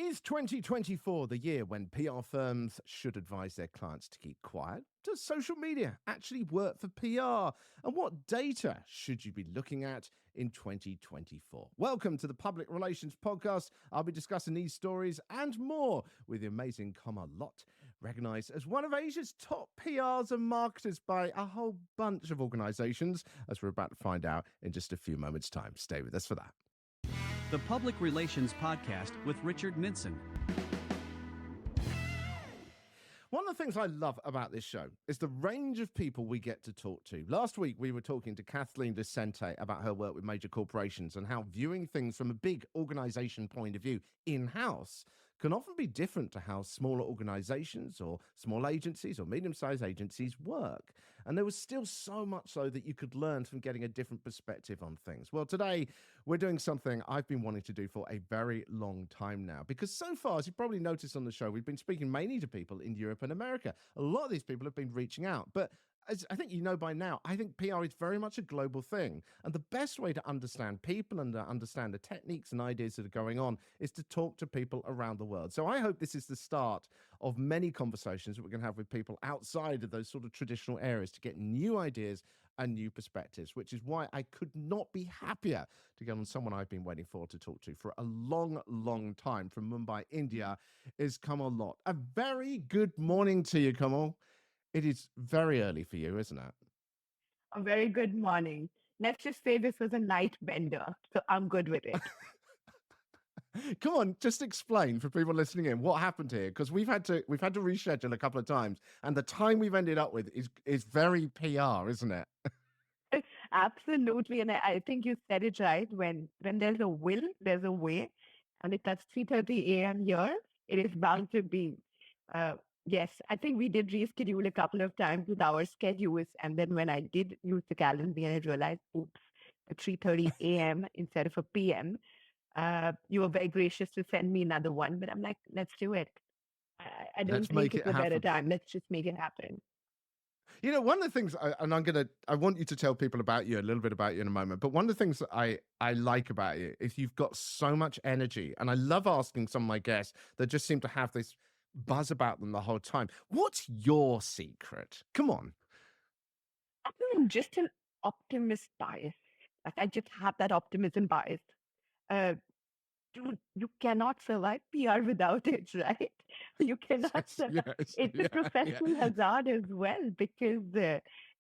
Is 2024 the year when PR firms should advise their clients to keep quiet? Does social media actually work for PR? And what data should you be looking at in 2024? Welcome to the Public Relations Podcast. I'll be discussing these stories and more with the amazing Komal Lath, recognized as one of Asia's top PRs and marketers by a whole bunch of organizations, as we're about to find out in just a few moments' time. Stay with us for that. The Public Relations Podcast with Richard Minson. One of the things I love about this show is the range of people we get to talk to. Last week, we were talking to Kathleen Vicente about her work with major corporations and how viewing things from a big organization point of view in-house can often be different to how smaller organizations or small agencies or medium-sized agencies work. And there was still so much so that you could learn from getting a different perspective on things. Well, today, we're doing something I've been wanting to do for a very long time now, because so far, as you probably noticed on the show, we've been speaking mainly to people in Europe and America. A lot of these people have been reaching out, but as I think you know by now, I think PR is very much a global thing. And the best way to understand people and to understand the techniques and ideas that are going on is to talk to people around the world. So I hope this is the start of many conversations that we're going to have with people outside of those sort of traditional areas to get new ideas and new perspectives, which is why I could not be happier to get on someone I've been waiting for to talk to for a long, long time from Mumbai, India, is Komall Lath. A very good morning to you, Komal. It is very early for you, isn't it? A very good morning. Let's just say this was a night bender, so I'm good with it. Come on, just explain for people listening in what happened here, because we've had to reschedule a couple of times, and the time we've ended up with is very PR, isn't it? Absolutely, and I think you said it right. When there's a will, there's a way, and if that's 3:30 a.m. here, it is bound to be. Yes, I think we did reschedule a couple of times with our schedules, and then when I did use the calendar, I realized, oops, at 3:30 a.m. instead of a p.m. You were very gracious to send me another one, but I'm like, let's do it. I don't think it's a better time. Let's just make it happen. You know, one of the things, I want you to tell people about you, a little bit about you in a moment, but one of the things that I like about you is you've got so much energy, and I love asking some of my guests that just seem to have this buzz about them the whole time. What's your secret? Come on. I think I'm just an optimist bias. Like I just have that optimism bias. You cannot survive PR without it, right? You cannot survive. Yes, It's a professional hazard as well, because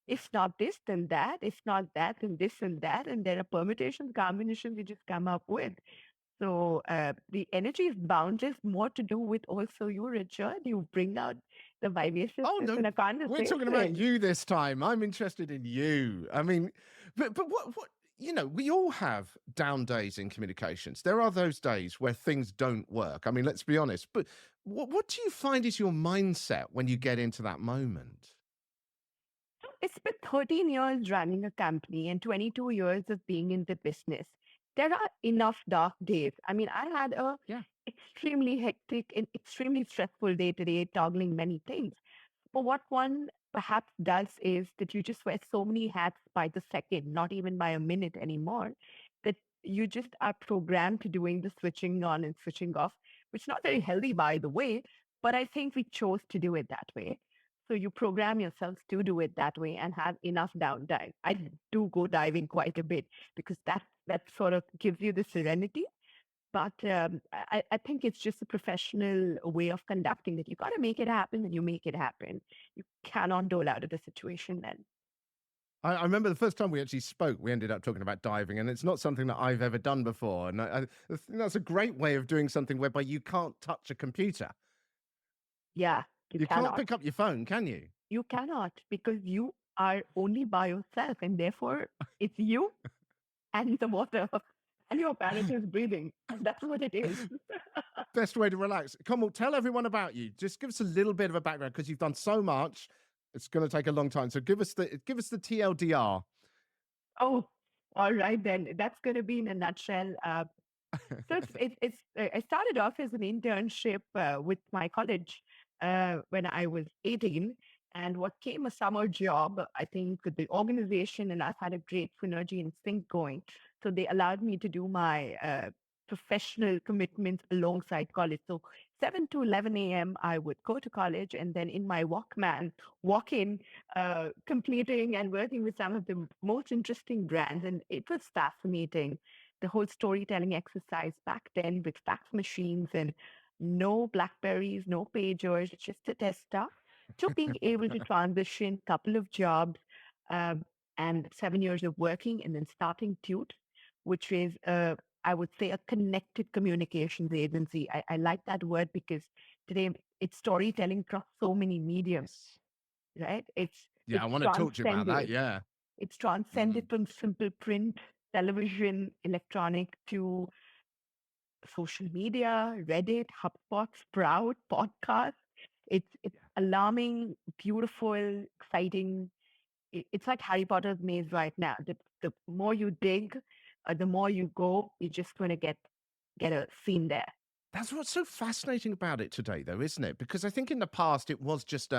it's not this, then that. It's not that, then this and that. And there are permutations, combinations you just come up with. So the energy is boundless, more to do with also you, Richard. You bring out the vivaciousness in a conversation. We're talking about you this time. I'm interested in you. I mean, but what you know, we all have down days in communications. There are those days where things don't work. I mean, let's be honest. But what do you find is your mindset when you get into that moment? It's been 13 years running a company and 22 years of being in the business. There are enough dark days. I mean, I had a extremely hectic and extremely stressful day today, toggling many things. But what one perhaps does is that you just wear so many hats by the second, not even by a minute anymore, that you just are programmed to doing the switching on and switching off, which is not very healthy, by the way, but I think we chose to do it that way. So you program yourself to do it that way and have enough downtime. I do go diving quite a bit because that sort of gives you the serenity. But I think it's just a professional way of conducting it. You got to make it happen, and you make it happen. You cannot dole out of the situation then. I remember the first time we actually spoke, we ended up talking about diving, and it's not something that I've ever done before. And I think that's a great way of doing something whereby you can't touch a computer. Yeah. You can't pick up your phone, can you? You cannot, because you are only by yourself, and therefore it's you and the water and your apparatus breathing. And that's what it is. Best way to relax. Komal, tell everyone about you. Just give us a little bit of a background, because you've done so much. It's going to take a long time. So give us the TLDR. Oh, all right then. That's going to be in a nutshell. So I started off as an internship with my college when I was 18. And what came a summer job, I think the organization and us had a great synergy and sync going. So they allowed me to do my professional commitments alongside college. So 7 to 11 a.m., I would go to college and then in my Walkman, walk in, completing and working with some of the most interesting brands. And it was fascinating. The whole storytelling exercise back then with fax machines and no Blackberries, no pagers, just a tester, to being able to transition couple of jobs um, and 7 years of working and then starting Tute, which is I would say a connected communications agency. I like that word because today it's storytelling across so many mediums, right? Yeah, I It's want to talk to you about that. transcended. Yeah. It's transcended from simple print, television, electronic to social media, Reddit, HubSpot, Sprout, podcast. It's alarming, beautiful, exciting. It's like Harry Potter's maze right now. The more you dig, the more you go, you're just going to get a scene there. That's what's so fascinating about it today, though, isn't it? Because I think in the past it was just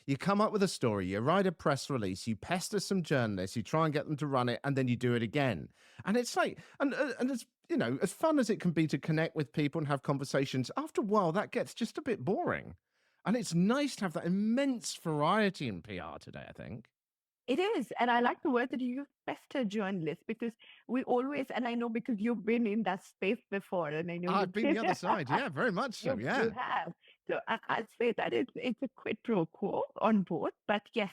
you come up with a story, you write a press release, you pester some journalists, you try and get them to run it, and then you do it again. And it's like, and as you know, as fun as it can be to connect with people and have conversations, after a while that gets just a bit boring. And it's nice to have that immense variety in PR today, I think. It is. And I like the word that you use, pester journalist, because we always, and I know because you've been in that space before, and I know I've you've been the other side. Yeah, very much so. you Yeah. have. So I'd say that it's a quid pro quo on both. But yes,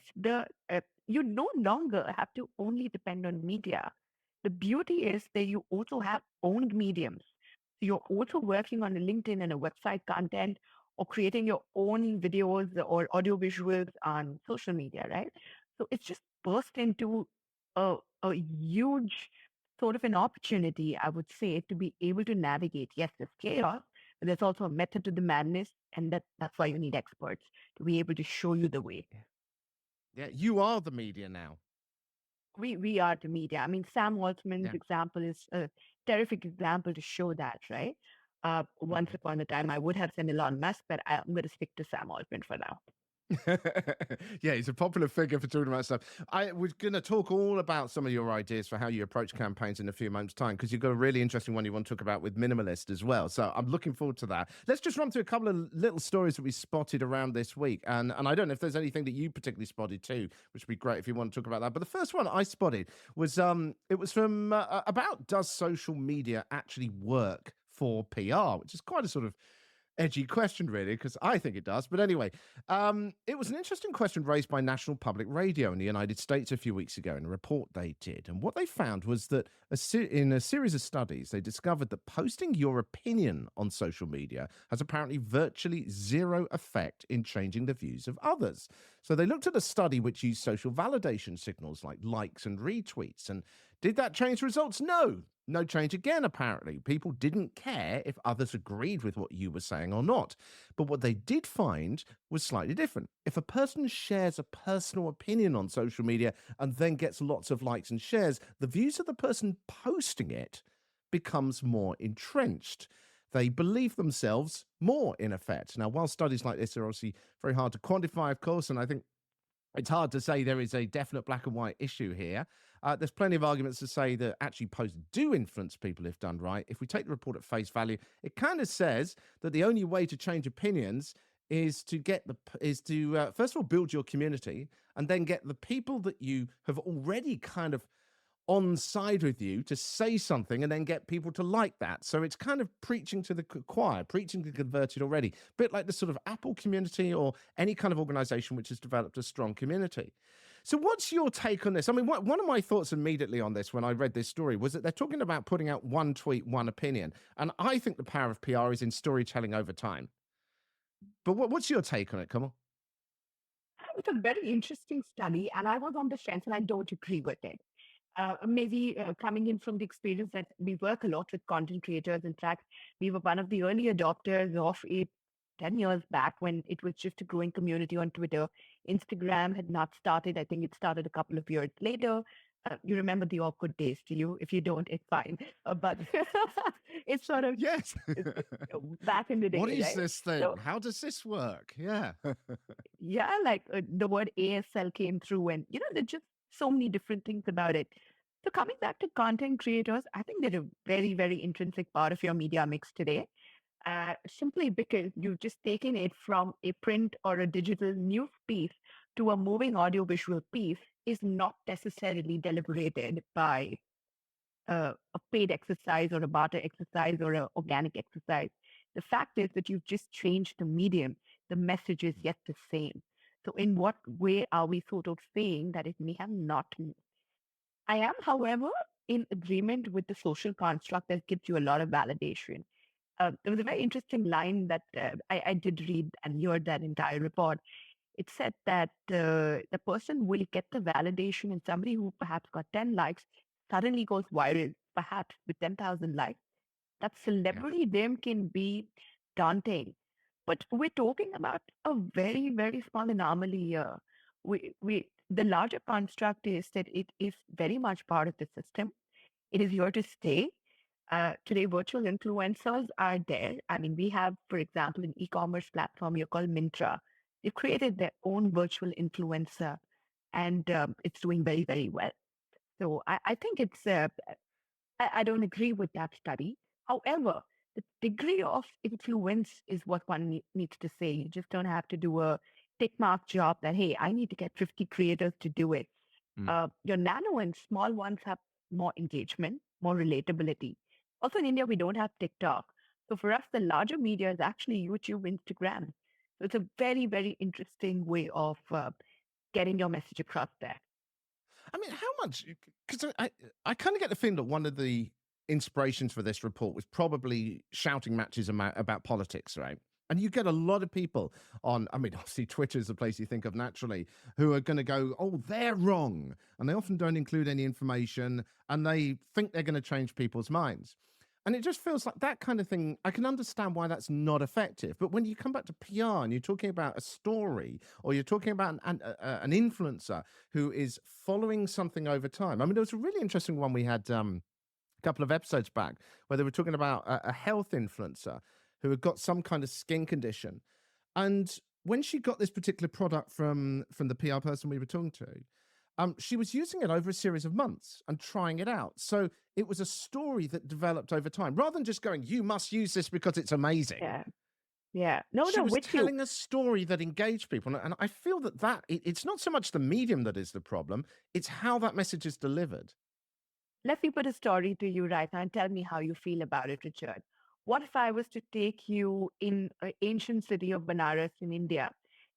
you no longer have to only depend on media. The beauty is that you also have owned mediums. So you're also working on a LinkedIn and a website content or creating your own videos or audio visuals on social media, right? So it's just burst into a huge sort of an opportunity, I would say, to be able to navigate. Yes, there's chaos, but there's also a method to the madness, and that's why you need experts to be able to show you the way. Yeah, you are the media now. We are the media. I mean, Sam Altman's Yeah. example is a terrific example to show that, right? Once upon a time, I would have said Elon Musk, but I'm going to stick to Sam Altman for now. Yeah, he's a popular figure for talking about stuff. We're going to talk all about some of your ideas for how you approach campaigns in a few moments' time, because you've got a really interesting one you want to talk about with Minimalist as well. So I'm looking forward to that. Let's just run through a couple of little stories that we spotted around this week. And I don't know if there's anything that you particularly spotted too, which would be great if you want to talk about that. But the first one I spotted was it was from about, does social media actually work for PR, which is quite a sort of edgy question, really, because I think it does. But anyway, it was an interesting question raised by National Public Radio in the United States a few weeks ago in a report they did. And what they found was that in a series of studies, they discovered that posting your opinion on social media has apparently virtually zero effect in changing the views of others. So they looked at a study which used social validation signals like likes and retweets. And did that change results? No. No change again, apparently. People didn't care if others agreed with what you were saying or not. But what they did find was slightly different. If a person shares a personal opinion on social media and then gets lots of likes and shares, the views of the person posting it becomes more entrenched. They believe themselves more, in effect. Now, while studies like this are obviously very hard to quantify, of course, and I think it's hard to say there is a definite black and white issue here. There's plenty of arguments to say that actually posts do influence people if done right. If we take the report at face value, it kind of says that the only way to change opinions is to first of all build your community and then get the people that you have already kind of on side with you to say something and then get people to like that. So it's kind of preaching to the choir, preaching to the converted already. A bit like the sort of Apple community or any kind of organization which has developed a strong community. So what's your take on this? I mean, one of my thoughts immediately on this when I read this story was that they're talking about putting out one tweet, one opinion. And I think the power of PR is in storytelling over time. But what's your take on it, Komal? It's a very interesting study, and I was on the fence, and I don't agree with it. Maybe coming in from the experience that we work a lot with content creators. In fact, we were one of the early adopters of it 10 years back when it was just a growing community on Twitter. Instagram had not started. I think it started a couple of years later. You remember the awkward days, do you? If you don't, it's fine. But it's sort of Yes. back in the day. What is right? this thing? So, How does this work? Yeah. yeah, like the word ASL came through, and there's just so many different things about it. So coming back to content creators, I think they're a very, very intrinsic part of your media mix today. Simply because you've just taken it from a print or a digital news piece to a moving audiovisual piece is not necessarily deliberated by a paid exercise or a barter exercise or an organic exercise. The fact is that you've just changed the medium. The message is yet the same. So, in what way are we sort of saying that it may have not moved? I am, however, in agreement with the social construct that gives you a lot of validation. There was a very interesting line that I did read and heard that entire report. It said that the person will get the validation, and somebody who perhaps got 10 likes suddenly goes viral, perhaps with 10,000 likes. That Yeah. celebrity them can be daunting. But we're talking about a very, very small anomaly here. The larger construct is that it is very much part of the system. It is here to stay. Today, virtual influencers are there. I mean, we have, for example, an e-commerce platform you call Mintra. They created their own virtual influencer, and it's doing very, very well. So I think it's I don't agree with that study. However, the degree of influence is what one needs to say. You just don't have to do a tick mark job that, hey, I need to get 50 creators to do it. Mm. Your nano and small ones have more engagement, more relatability. Also, in India, we don't have TikTok. So for us, the larger media is actually YouTube, Instagram. So it's a very, very interesting way of getting your message across there. I mean, how much? Because I kind of get the feeling that one of the inspirations for this report was probably shouting matches about politics, right? And you get a lot of people on, I mean, obviously, Twitter's the place you think of naturally, who are going to go, oh, they're wrong. And they often don't include any information and they think they're going to change people's minds. And it just feels like that kind of thing. I can understand why that's not effective. But when you come back to PR and you're talking about a story or you're talking about an influencer who is following something over time. I mean, there was a really interesting one we had a couple of episodes back where they were talking about a health influencer who had got some kind of skin condition. And when she got this particular product from the PR person we were talking to, she was using it over a series of months and trying it out. So it was a story that developed over time rather than just going, you must use this because it's amazing. Yeah. Yeah. No, She no, was with you. telling a story that engaged people. And I feel that it's not so much the medium that is the problem, it's how that message is delivered. Let me put a story to you right now and tell me how you feel about it, Richard. What if I was to take you in an ancient city of Benares in India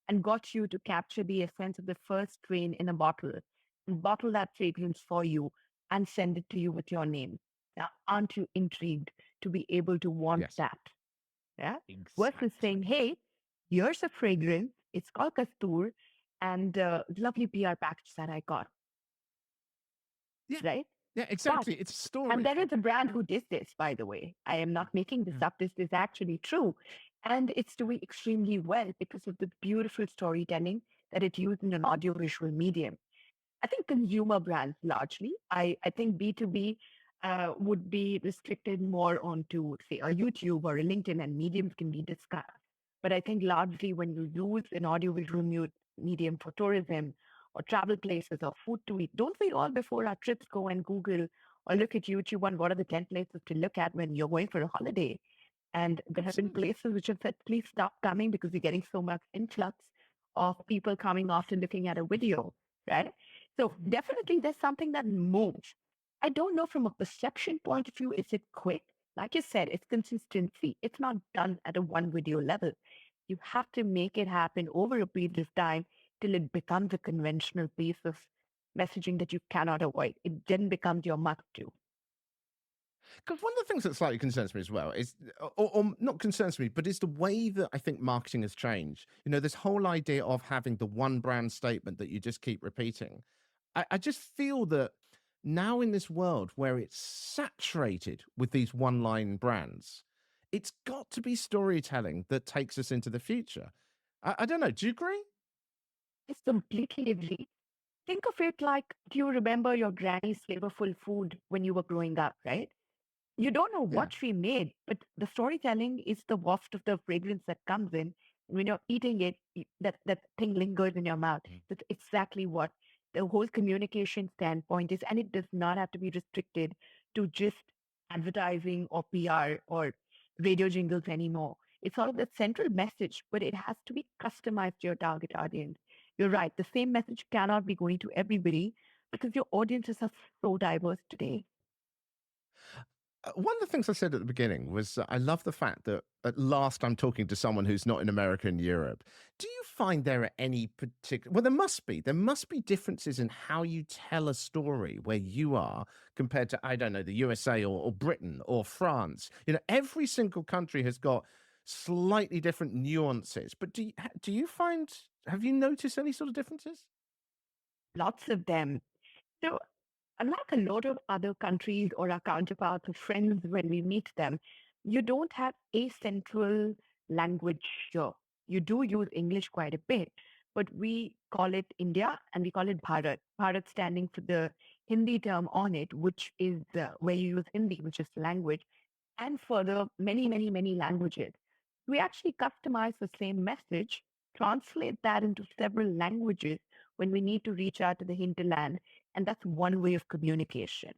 and got you to capture the essence of the first train in a bottle and bottle that fragrance for you and send it to you with your name? Now, aren't you intrigued to be able to want Yes, that? Yeah. Versus saying, exactly. hey, here's a fragrance. It's called Kastur and lovely PR package that I got, Yeah, right? yeah, But exactly. It's a and story. there is a brand who did this, by the way. I am not making this Yeah. up. This is actually true. And it's doing extremely well because of the beautiful storytelling that it used in an audiovisual medium. I think consumer brands largely. I think B2B would be restricted more onto, say, a YouTube or a LinkedIn, and mediums can be discussed. But I think largely when you use an audiovisual medium for tourism or travel places or food to eat, don't we all before our trips go and Google or look at YouTube on what are the 10 places to look at when you're going for a holiday? And there have been Absolutely. places which have said, please stop coming because you're getting so much influx of people coming after looking at a video, right? So definitely there's something that moves. I don't know from a perception point of view, is it quick? Like you said, it's consistency. It's not done at a one video level. You have to make it happen over a period of time till it becomes a conventional piece of messaging that you cannot avoid. It then becomes your must do. Because one of the things that slightly concerns me as well is, or not concerns me, but is the way that I think marketing has changed. You know, this whole idea of having the one brand statement that you just keep repeating. I just feel that now in this world where it's saturated with these one line brands, it's got to be storytelling that takes us into the future. I don't know. Do you agree? It's completely agree. Think of it like, do you remember your granny's flavorful food when you were growing up, right? You don't know Yeah. what she made, but the storytelling is the waft of the fragrance that comes in. When you're eating it, that thing lingers in your mouth. Mm. That's exactly what. the whole communication standpoint is, and it does not have to be restricted to just advertising or PR or radio jingles anymore. It's sort of the central message, but it has to be customized to your target audience. You're right. The same message cannot be going to everybody because your audiences are so diverse today. One of the things I said at the beginning was I love the fact that at last I'm talking to someone who's not in America and Europe. Do you find there are any particular, well, there must be differences in how you tell a story where you are compared to, I don't know, the USA or Britain or France. Every single country has got slightly different nuances, but do you find, have you noticed any sort of differences? Lots of them. So, unlike a lot of other countries or our counterparts or friends when we meet them, you don't have a central language here. You do use English quite a bit, but we call it India and we call it Bharat. Bharat standing for the Hindi term on it, which is where you use Hindi, which is language, and further many, many, many languages. We actually customize the same message, translate that into several languages when we need to reach out to the hinterland. And that's one way of communication.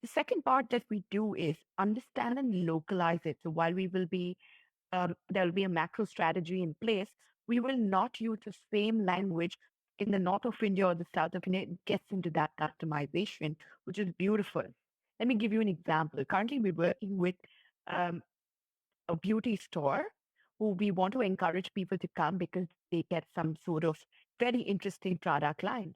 The second part that we do is understand and localize it. So while there will be a macro strategy in place, we will not use the same language in the north of India or the south of India. It gets into that customization, which is beautiful. Let me give you an example. Currently, we're working with um, a beauty store who we want to encourage people to come because they get some sort of very interesting product lines.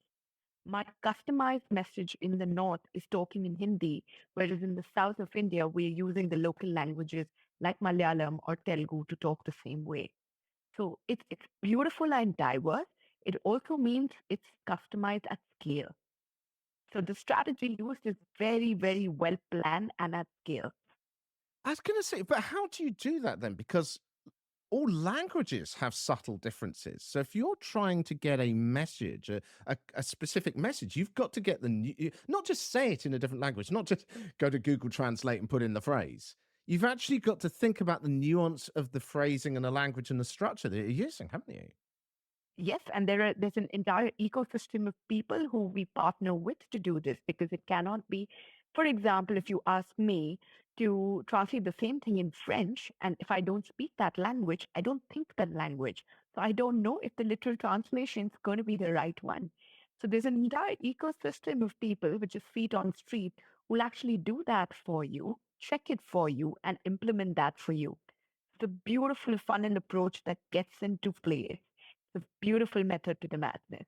My customized message in the north is talking in Hindi, whereas in the south of India, we're using the local languages like Malayalam or Telugu to talk the same way. So it's beautiful and diverse. It also means it's customized at scale. So the strategy used is very, very well planned and at scale. I was going to say, but how do you do that then? Because all languages have subtle differences. So if you're trying to get a message, a specific message, you've got to get not just say it in a different language, not just go to Google Translate and put in the phrase. You've actually got to think about the nuance of the phrasing and the language and the structure that you're using, haven't you? Yes, and there's an entire ecosystem of people who we partner with to do this because it cannot be, for example, if you ask me to translate the same thing in French, and if I don't speak that language, I don't think that language. So I don't know if the literal translation is going to be the right one. So there's an entire ecosystem of people, which is feet on street, who will actually do that for you, check it for you, and implement that for you. The beautiful funnel approach that gets into play. It's a beautiful method to the madness.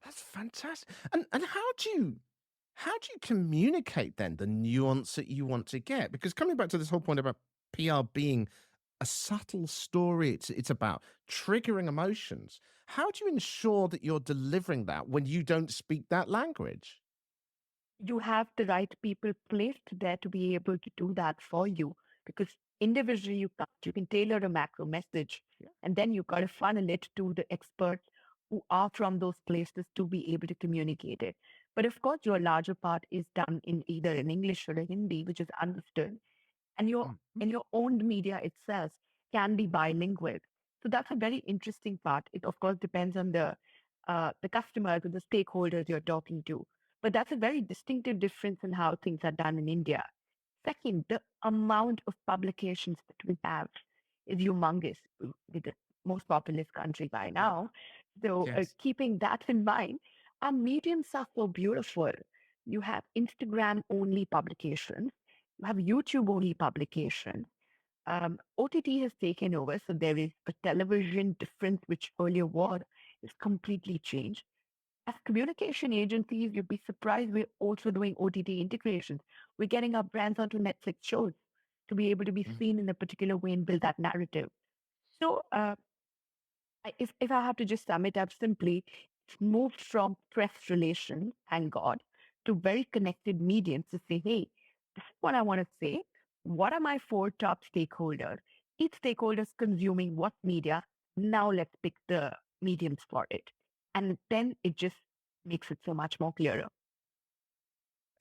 That's fantastic. And how do you communicate then the nuance that you want to get? Because coming back to this whole point about PR being a subtle story, it's about triggering emotions. How do you ensure that you're delivering that when you don't speak that language? You have the right people placed there to be able to do that for you because individually you can't. You can tailor a macro message Yeah. and then you got to funnel it to the experts who are from those places to be able to communicate it. But of course, your larger part is done in either in English or in Hindi, which is understood. And Mm. your owned media itself can be bilingual. So that's a very interesting part. It of course depends on the customers or the stakeholders you're talking to. But that's a very distinctive difference in how things are done in India. Second, the amount of publications that we have is humongous. We're the most populous country by now. So, Yes. keeping that in mind, our mediums are so beautiful. You have Instagram only publications, you have YouTube only publications. OTT has taken over, so there is a television difference, which earlier was, is completely changed. As communication agencies, you'd be surprised we're also doing OTT integrations. We're getting our brands onto Netflix shows to be able to be Mm. seen in a particular way and build that narrative. So, if I have to just sum it up simply, it's moved from press relations, thank God, to very connected mediums to say, hey, this is what I want to say. What are my four top stakeholders? Each stakeholder is consuming what media. Now let's pick the mediums for it. And then it just makes it so much more clearer.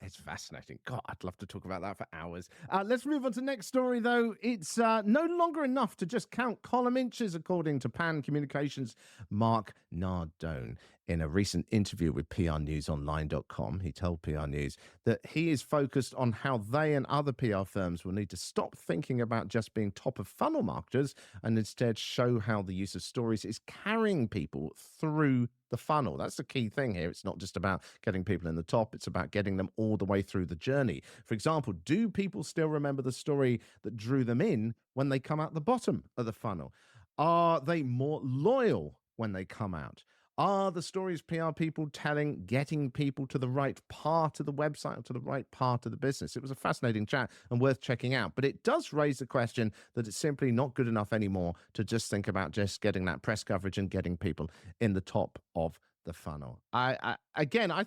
It's fascinating. God, I'd love to talk about that for hours. Let's move on to the next story, though. It's no longer enough to just count column inches, according to Pan Communications' Mark Nardone. in a recent interview with prnewsonline.com. He told PR News that he is focused on how they and other PR firms will need to stop thinking about just being top of funnel marketers and instead show how the use of stories is carrying people through the funnel. That's the key thing here. It's not just about getting people in the top, it's about getting them all the way through the journey. For example, do people still remember the story that drew them in when they come out the bottom of the funnel? Are they more loyal when they come out? Are the stories PR people telling getting people to the right part of the website or to the right part of the business? It was a fascinating chat and worth checking out. But it does raise the question that it's simply not good enough anymore to just think about just getting that press coverage and getting people in the top of the funnel. I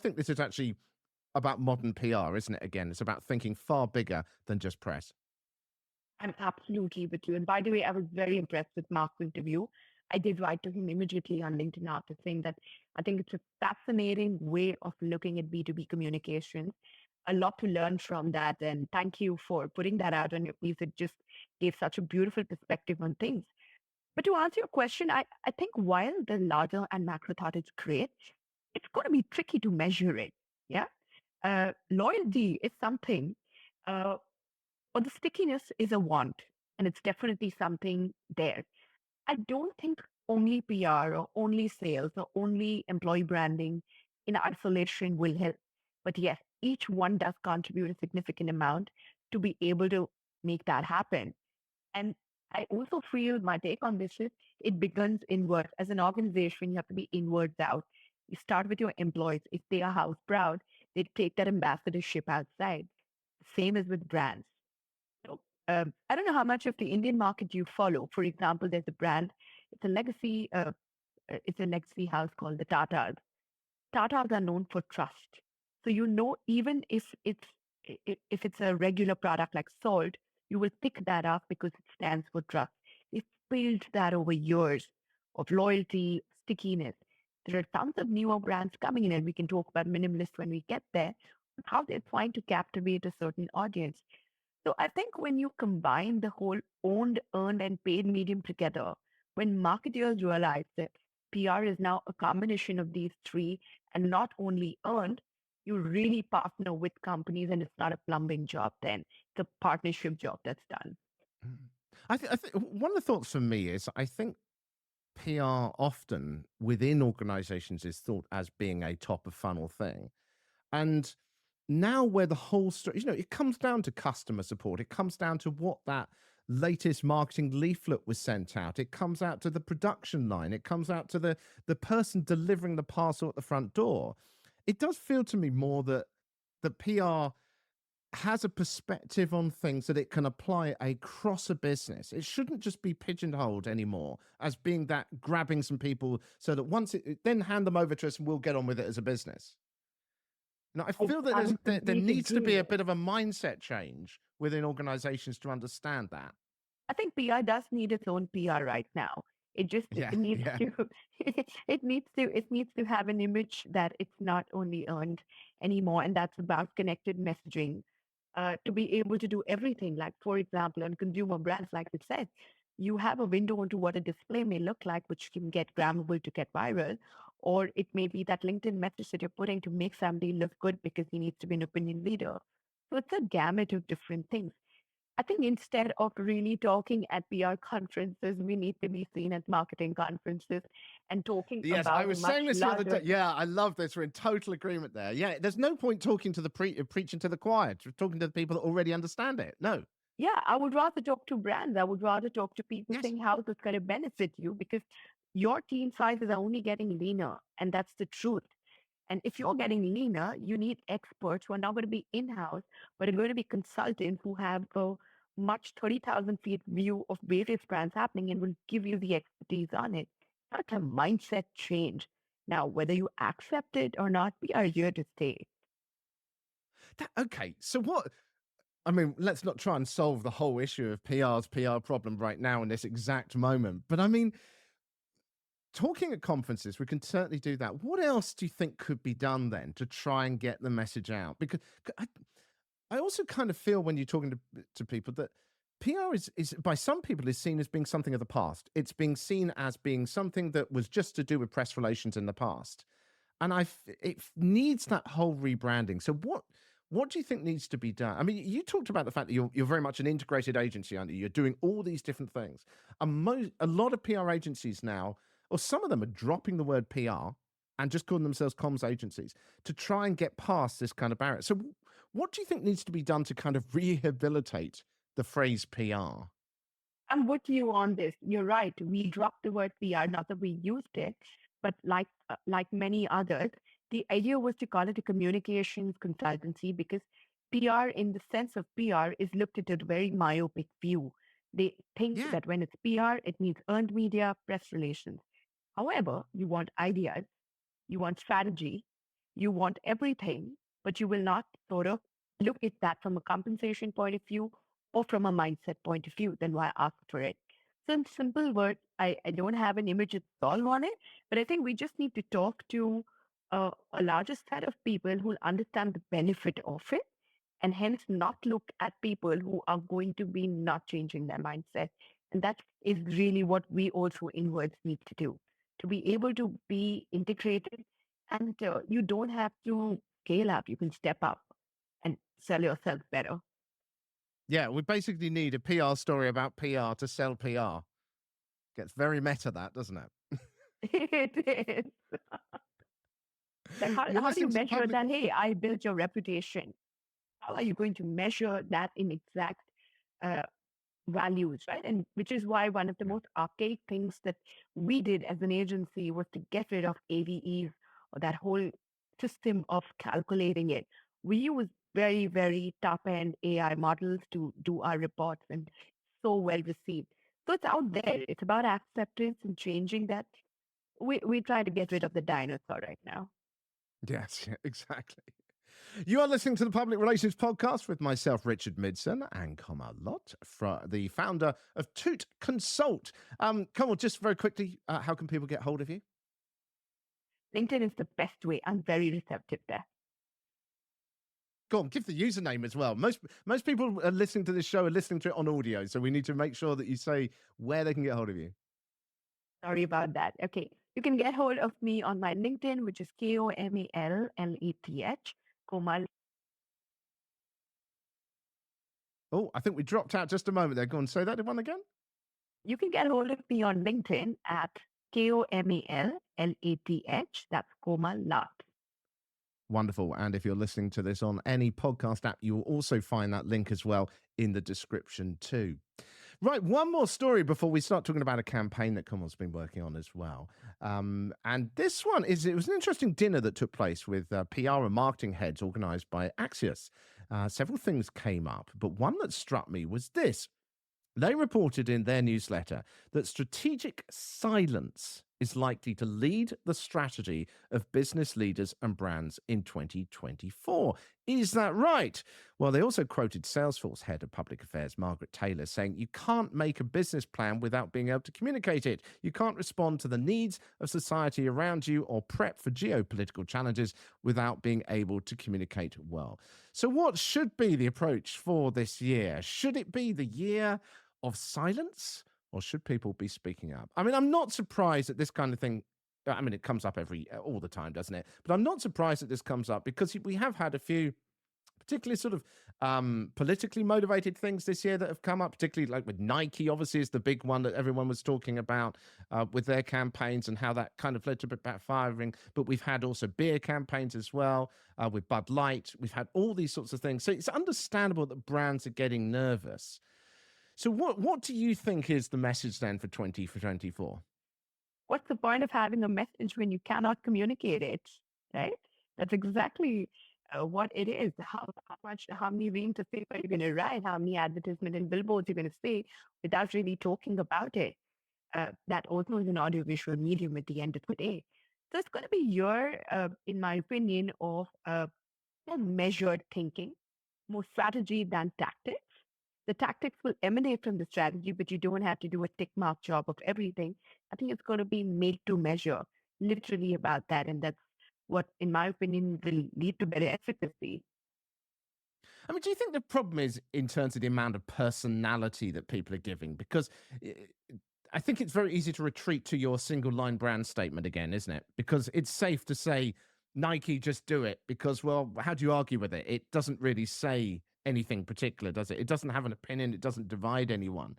think this is actually about modern PR, isn't it? Again, it's about thinking far bigger than just press. I'm absolutely with you. And by the way, I was very impressed with Mark's interview. I did write to him immediately on LinkedIn after saying that I think it's a fascinating way of looking at B2B communications. A lot to learn from that. And thank you for putting that out on your piece. It just gave such a beautiful perspective on things. But to answer your question, I think while the larger and macro thought is great, it's going to be tricky to measure it. Yeah. Loyalty is something, or the stickiness is a want, and it's definitely something there. I don't think only PR or only sales or only employee branding in isolation will help. But yes, each one does contribute a significant amount to be able to make that happen. And I also feel my take on this is it begins inward. As an organization, you have to be inwards out. You start with your employees. If they are house proud, they take that ambassadorship outside. Same as with brands. So, I don't know how much of the Indian market you follow. For example, there's a brand. It's a legacy. It's a legacy house called the Tatas. Tatas are known for trust. So even if it's a regular product like salt, you will pick that up because it stands for trust. They've built that over years of loyalty, stickiness. There are tons of newer brands coming in, and we can talk about Minimalist when we get there, how they're trying to captivate a certain audience. So I think when you combine the whole owned, earned, and paid medium together, when marketers realize that PR is now a combination of these three and not only earned, you really partner with companies and it's not a plumbing job then. It's a partnership job that's done. I think one of the thoughts for me is I think PR often within organizations is thought as being a top of funnel thing. And now where the whole story, it comes down to customer support. It comes down to what that latest marketing leaflet was sent out. It comes out to the production line. It comes out to the person delivering the parcel at the front door. It does feel to me more that the PR has a perspective on things that it can apply across a business. It shouldn't just be pigeonholed anymore as being that grabbing some people so that once then hand them over to us and we'll get on with it as a business. I feel that there needs to be a bit of a mindset change within organizations to understand that. I think PR does need its own PR right now. It needs to it needs to have an image that it's not only earned anymore, and that's about connected messaging. To be able to do everything, like for example, on consumer brands, like you said, you have a window into what a display may look like, which can get grammable to get viral, or it may be that LinkedIn message that you're putting to make somebody look good because he needs to be an opinion leader. So it's a gamut of different things. I think instead of really talking at PR conferences, we need to be seen at marketing conferences and talking Yes, about I was saying this larger... the other day. Yeah, I love this. We're in total agreement there. Yeah, there's no point talking to the preaching to the choir, talking to the people that already understand it. No. Yeah, I would rather talk to brands. I would rather talk to people saying how this going to benefit you because your team sizes are only getting leaner, and that's the truth. And if you're getting leaner, you need experts who are not going to be in-house, but are going to be consultants who have a much 30,000 feet view of various brands happening and will give you the expertise on it. That's a mindset change. Now, whether you accept it or not, we are here to stay. Okay, so what? I mean, let's not try and solve the whole issue of PR's PR problem right now in this exact moment. But I mean, talking at conferences, we can certainly do that. What else do you think could be done then to try and get the message out? Because I also kind of feel when you're talking to people that PR is by some people is seen as being something of the past. It's being seen as being something that was just to do with press relations in the past. and it needs that whole rebranding. So what do you think needs to be done? I mean, you talked about the fact that you're very much an integrated agency, aren't you? You're doing all these different things. And a lot of PR agencies now, or some of them, are dropping the word PR and just calling themselves comms agencies to try and get past this kind of barrier. So what do you think needs to be done to kind of rehabilitate the phrase PR? I'm with you on this. You're right. We dropped the word PR, not that we used it, but like many others, the idea was to call it a communications consultancy because PR, in the sense of PR, is looked at a very myopic view. They think Yeah. that when it's PR, it means earned media, press relations. However, you want ideas, you want strategy, you want everything, but you will not sort of look at that from a compensation point of view or from a mindset point of view. Then why ask for it? So, in simple words, I don't have an immediate thought on it, but I think we just need to talk to a larger set of people who understand the benefit of it and hence not look at people who are going to be not changing their mindset. And that is really what we also inwards need to do to be able to be integrated. And you don't have to scale up, you can step up and sell yourself better. Yeah, we basically need a PR story about PR to sell PR. Gets very meta, that, doesn't it? It is. Like, You're how do you listening to the measure public. that? Hey, I built your reputation. How are you going to measure that in exact uh, values, right? And which is why one of the Yeah. most archaic things that we did as an agency was to get rid of AVEs or that whole system of calculating it. We use very, very top end AI models to do our reports and so well received. So it's out there. It's about acceptance and changing that. We try to get rid of the dinosaur right now. Yes, yeah, exactly. You are listening to the Public Relations Podcast with myself, Richard Midson, and Komall Lath, the founder of Tute Consult. Komal, just very quickly, how can people get hold of you? LinkedIn is the best way. I'm very receptive there. Go on, give the username as well. Most people are listening to this show are listening to it on audio, so we need to make sure that you say where they can get hold of you. Sorry about that. Okay. You can get hold of me on my LinkedIn, which is KOMALLATH, Komal. Oh, I think we dropped out just a moment there. Go on, say that one again. You can get hold of me on LinkedIn at KOMALLATH. That's Komal Lath. Wonderful. And if you're listening to this on any podcast app, you will also find that link as well in the description too. Right, one more story before we start talking about a campaign that Komal's been working on as well. And this one it was an interesting dinner that took place with PR and marketing heads organized by Axios. Several things came up, but one that struck me was this. They reported in their newsletter that strategic silence is likely to lead the strategy of business leaders and brands in 2024. Is that right? Well, they also quoted Salesforce head of public affairs, Margaret Taylor, saying you can't make a business plan without being able to communicate it. You can't respond to the needs of society around you or prep for geopolitical challenges without being able to communicate well. So what should be the approach for this year? Should it be the year of silence, or should people be speaking up? I mean, I'm not surprised that this kind of thing, I mean, it comes up all the time, doesn't it? But I'm not surprised that this comes up because we have had a few particularly sort of politically motivated things this year that have come up, particularly like with Nike, obviously, is the big one that everyone was talking about with their campaigns and how that kind of led to backfiring. But we've had also beer campaigns as well with Bud Light. We've had all these sorts of things. So it's understandable that brands are getting nervous. So what do you think is the message then for 2024? What's the point of having a message when you cannot communicate it, right? That's exactly what it is. How many reams of paper you're going to write, how many advertisement and billboards you're going to say without really talking about it. That also is an audiovisual medium at the end of the day. So it's going to be your, in my opinion, of more measured thinking, more strategy than tactics. The tactics will emanate from the strategy, but you don't have to do a tick mark job of everything. I think it's going to be made to measure, literally about that. And that's what, in my opinion, will lead to better efficacy. I mean, do you think the problem is in terms of the amount of personality that people are giving? Because I think it's very easy to retreat to your single line brand statement again, isn't it? Because it's safe to say Nike just do it because, well, how do you argue with it? It doesn't really say anything particular, does it? It doesn't have an opinion. It doesn't divide anyone.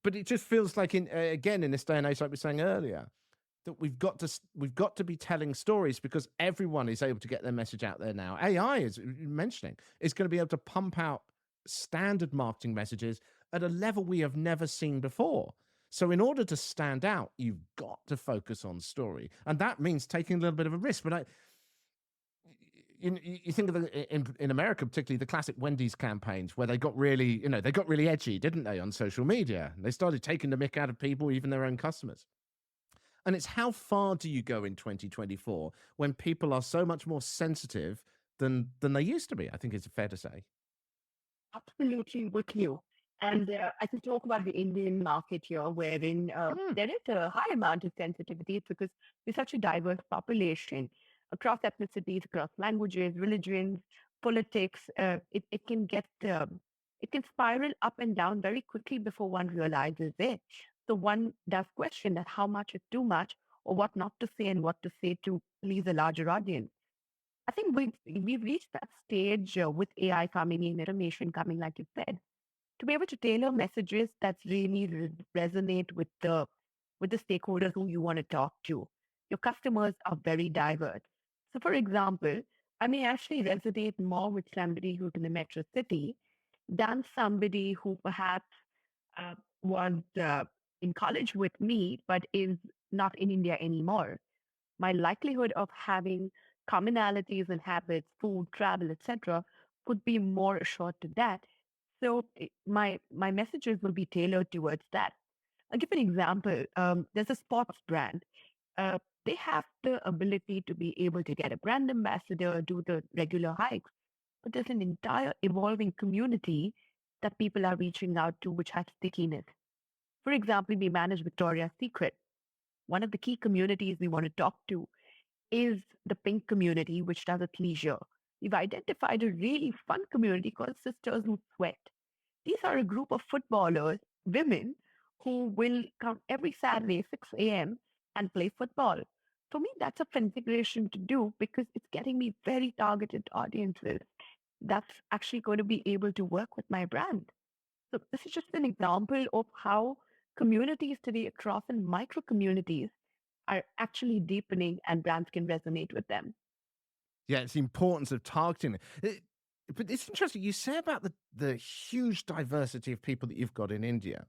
But it just feels like, again, in this day and age, like we were saying earlier, that we've got to be telling stories because everyone is able to get their message out there now. AI is mentioning is going to be able to pump out standard marketing messages at a level we have never seen before. So in order to stand out, you've got to focus on story, and that means taking a little bit of a risk. But you think of in America, particularly the classic Wendy's campaigns, where they got really edgy, didn't they, on social media? They started taking the mick out of people, even their own customers. And it's how far do you go in 2024 when people are so much more sensitive than they used to be? I think it's fair to say. Absolutely with you. And I can talk about the Indian market here, wherein there is a high amount of sensitivity because we're such a diverse population across ethnicities, across languages, religions, politics. It can it can spiral up and down very quickly before one realizes it. So one does question that how much is too much, or what not to say and what to say to please a larger audience. I think we've reached that stage with AI coming in, automation coming, like you said, to be able to tailor messages that really resonate with the stakeholders who you want to talk to. Your customers are very diverse. So, for example, I may actually resonate more with somebody who's in the metro city than somebody who perhaps was in college with me but is not in India anymore. My likelihood of having commonalities and habits, food, travel, etc., could be more assured to that. So my messages will be tailored towards that. I'll give an example. There's a sports brand. They have the ability to be able to get a brand ambassador, do the regular hikes, but there's an entire evolving community that people are reaching out to, which has stickiness. For example, we manage Victoria's Secret. One of the key communities we want to talk to is the pink community, which does athleisure. We've identified a really fun community called Sisters Who Sweat. These are a group of footballers, women, who will come every Saturday, 6 a.m., and play football. For me, that's a configuration to do because it's getting me very targeted audiences that's actually going to be able to work with my brand. So, this is just an example of how communities today across and micro communities are actually deepening and brands can resonate with them. Yeah, it's the importance of targeting. But it's interesting. You say about the huge diversity of people that you've got in India.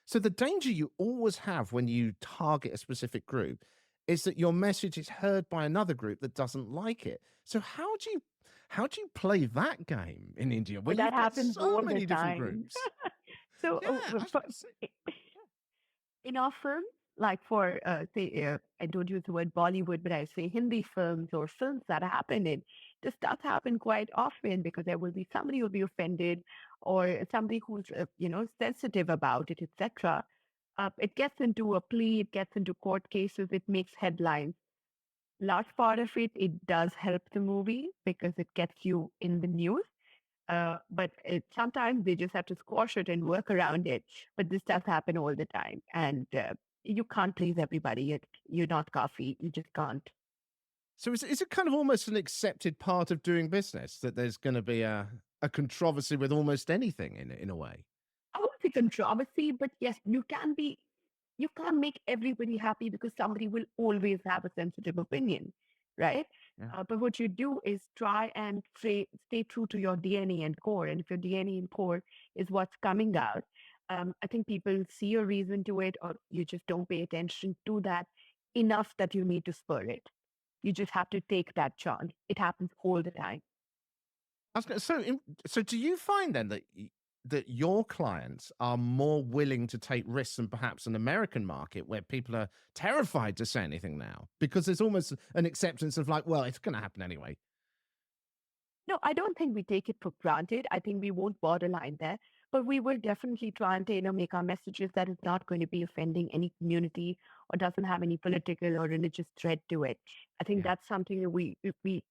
So the danger you always have when you target a specific group is that your message is heard by another group that doesn't like it. So how do you play that game in India where But that you've got happens so all the many different time. groups? So, Yeah, I was gonna say, in our films, like for say, I don't use the word Bollywood, but I say Hindi films or films that happen in, this does happen quite often because there will be somebody who'll be offended or somebody who's sensitive about it, etc. It gets into a plea, it gets into court cases, it makes headlines. Large part of it does help the movie because it gets you in the news. But sometimes they just have to squash it and work around it. But this does happen all the time. And you can't please everybody. You're not coffee. You just can't. so is it kind of almost an accepted part of doing business that there's going to be a controversy with almost anything in a way? I won't say controversy, but yes, you can't make everybody happy because somebody will always have a sensitive opinion, right? Yeah. But what you do is try and stay true to your DNA and core. And if your DNA and core is what's coming out, I think people see a reason to it, or you just don't pay attention to that enough that you need to spur it. You just have to take that chance. It happens all the time. I was gonna, so do you find then that that your clients are more willing to take risks than perhaps an American market where people are terrified to say anything now because there's almost an acceptance of like, well, it's going to happen anyway. No, I don't think we take it for granted. I think we won't borderline there, but we will definitely try and make our messages that is not going to be offending any community or doesn't have any political or religious thread to it. I think Yeah. that's something that we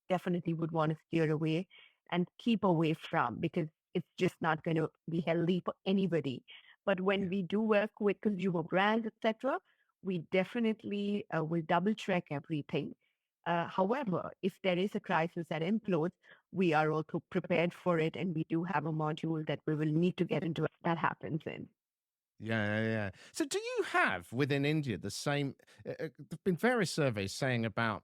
definitely would want to steer away and keep away from because it's just not going to be healthy for anybody. But Yeah. when we do work with consumer brands, etc., we definitely will double check everything However, if there is a crisis that implodes, we are also prepared for it, and we do have a module that we will need to get into if that happens in. Yeah. So do you have within India the same, there've been various surveys saying about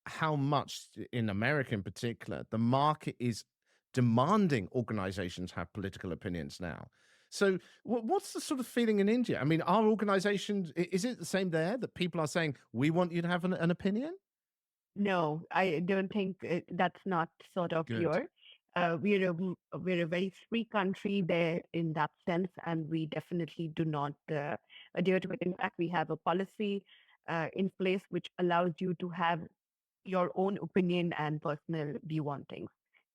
how much in America in particular, the market is demanding organizations have political opinions now. So what's the sort of feeling in India? I mean, are organizations, is it the same there that people are saying, we want you to have an opinion? No, I don't think that's not sort of Good. here. We're a very free country there in that sense, and we definitely do not adhere to it. In fact, we have a policy in place which allows you to have your own opinion and personal view on things,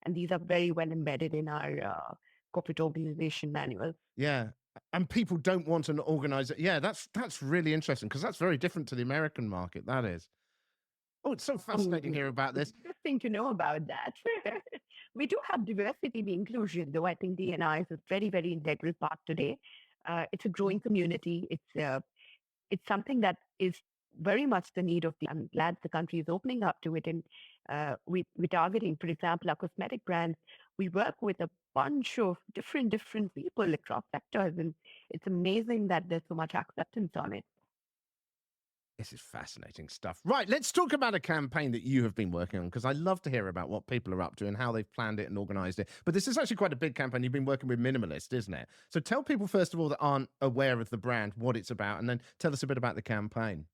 and these are very well embedded in our corporate organization manuals. Yeah. And people don't want an organizer. Yeah, that's really interesting because that's very different to the American market. That is. Oh, it's so fascinating to hear about It's this. interesting to know about that. We do have diversity and inclusion, though I think D&I is a very, very integral part today. It's a growing community. It's something that is very much the need of the. I'm glad the country is opening up to it, and we're targeting, for example, our cosmetic brands. We work with a bunch of different people across sectors, and it's amazing that there's so much acceptance on it. This is fascinating stuff. Right, let's talk about a campaign that you have been working on because I love to hear about what people are up to and how they've planned it and organized it. But this is actually quite a big campaign. You've been working with Minimalist, isn't it? So tell people, first of all, that aren't aware of the brand, what it's about, and then tell us a bit about the campaign.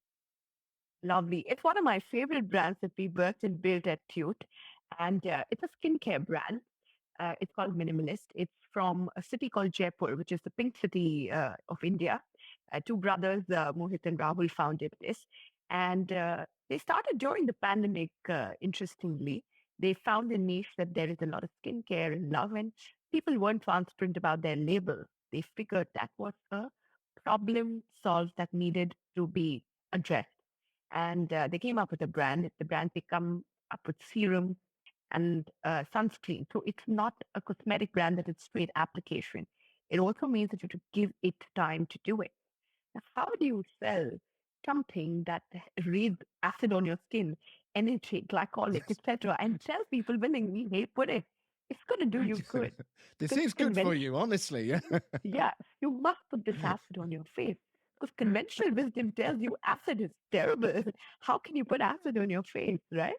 Lovely. It's one of my favorite brands that we worked and built at Tute, and it's a skincare brand. It's called Minimalist. It's from a city called Jaipur, which is the pink city of India. Two brothers, Mohit and Rahul, founded this. And they started during the pandemic, interestingly. They found a niche that there is a lot of skincare and love, and people weren't transparent about their label. They figured that was a problem solved that needed to be addressed. And they came up with a brand. The brand they come up with serum and sunscreen. So it's not a cosmetic brand that is straight application. It also means that you have to give it time to do it. Now, how do you sell something that reads acid on your skin, energy, glycolic, Yes. etc., and tell people willingly, hey, put it. It's going to do you good. This Because is good for you, honestly. Yeah. yeah, you must put this acid on your face. Because conventional wisdom tells you acid is terrible. How can you put acid on your face, right?